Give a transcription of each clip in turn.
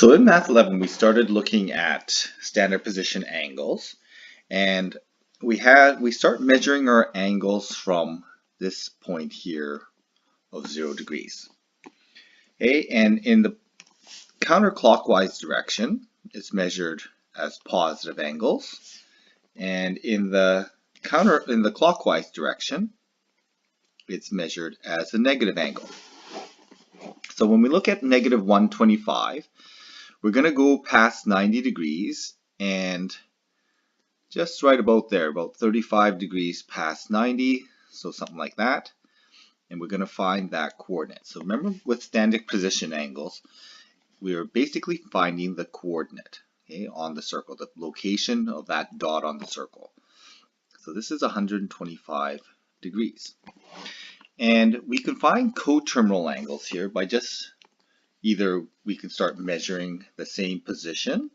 So in Math 11, we started looking at standard position angles, and we start measuring our angles from this point here of 0 degrees. Okay, and in the counterclockwise direction, it's measured as positive angles, and in the clockwise direction, it's measured as a negative angle. So when we look at negative 125, we're going to go past 90 degrees and just right about there, about 35 degrees past 90, so something like that. And we're going to find that coordinate. So remember, with standard position angles, we are basically finding the coordinate, okay, on the circle, the location of that dot on the circle. So this is 125 degrees. And we can find coterminal angles here by just either we can start measuring the same position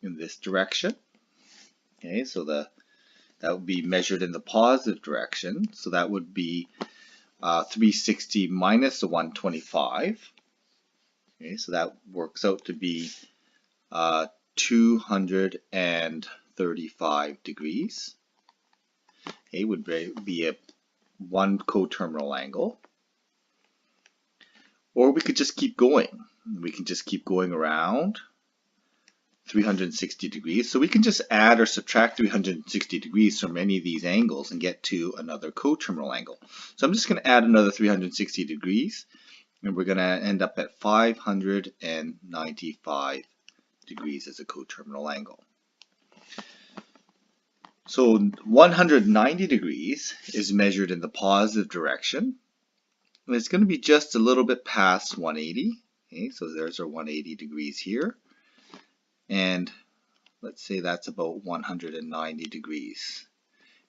in this direction. Okay, so that would be measured in the positive direction. So that would be 360 minus the 125. Okay, so that works out to be 235 degrees. Okay, would be one coterminal angle. Or we could just keep going. We can just keep going around 360 degrees. So we can just add or subtract 360 degrees from any of these angles and get to another coterminal angle. So I'm just going to add another 360 degrees, and we're going to end up at 595 degrees as a coterminal angle. So 190 degrees is measured in the positive direction. And it's going to be just a little bit past 180. Okay, so there's our 180 degrees here. And let's say that's about 190 degrees.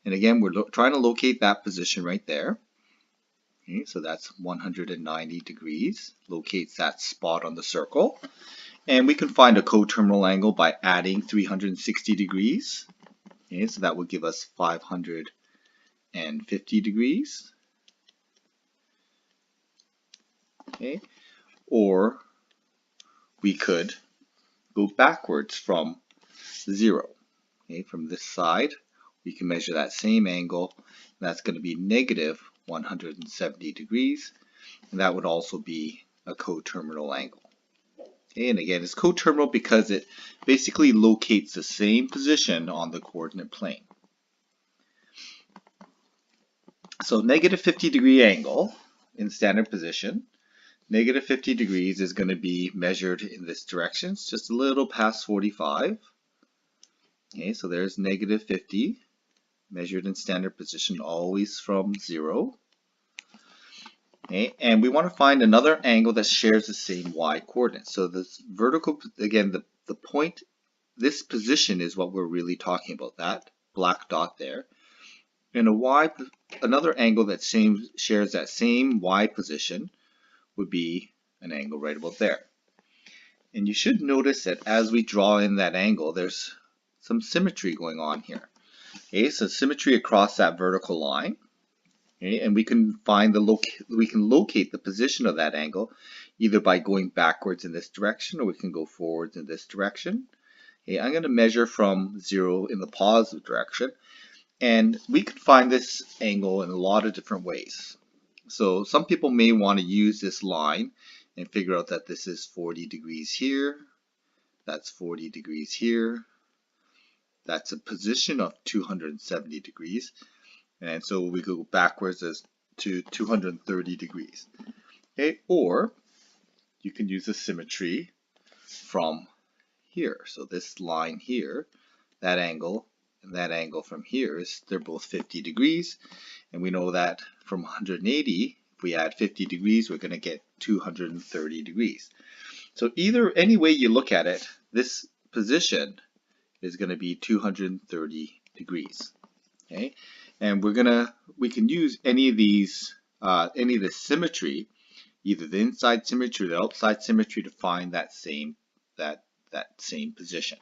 And again, we're trying to locate that position right there. Okay, so that's 190 degrees, locates that spot on the circle. And we can find a coterminal angle by adding 360 degrees. Okay, so that would give us 550 degrees. Okay, or we could go backwards from 0. Okay, from this side, we can measure that same angle. That's going to be negative 170 degrees, and that would also be a coterminal angle. Okay, and again, it's coterminal because it basically locates the same position on the coordinate plane. So negative 50 degree angle in standard position. Negative 50 degrees is going to be measured in this direction. It's just a little past 45. Okay, so there's negative 50, measured in standard position, always from 0. Okay, and we want to find another angle that shares the same y coordinate. So this vertical, again, the point, this position is what we're really talking about, that black dot there. And another angle that shares that same y position would be an angle right about there. And you should notice that as we draw in that angle, there's some symmetry going on here. Okay, so symmetry across that vertical line. Okay, and we can find we can locate the position of that angle either by going backwards in this direction, or we can go forwards in this direction. Okay, I'm going to measure from 0 in the positive direction, and we can find this angle in a lot of different ways. So some people may want to use this line and figure out that this is 40 degrees here, that's 40 degrees here, that's a position of 270 degrees, and so we go backwards to 230 degrees. Okay, or you can use the symmetry from here. So this line here, that angle, and that angle from here, they're both 50 degrees, and we know that from 180, if we add 50 degrees, we're going to get 230 degrees. So any way you look at it, this position is going to be 230 degrees. Okay, and we can use any of these, any of the symmetry, either the inside symmetry or the outside symmetry, to find that same position.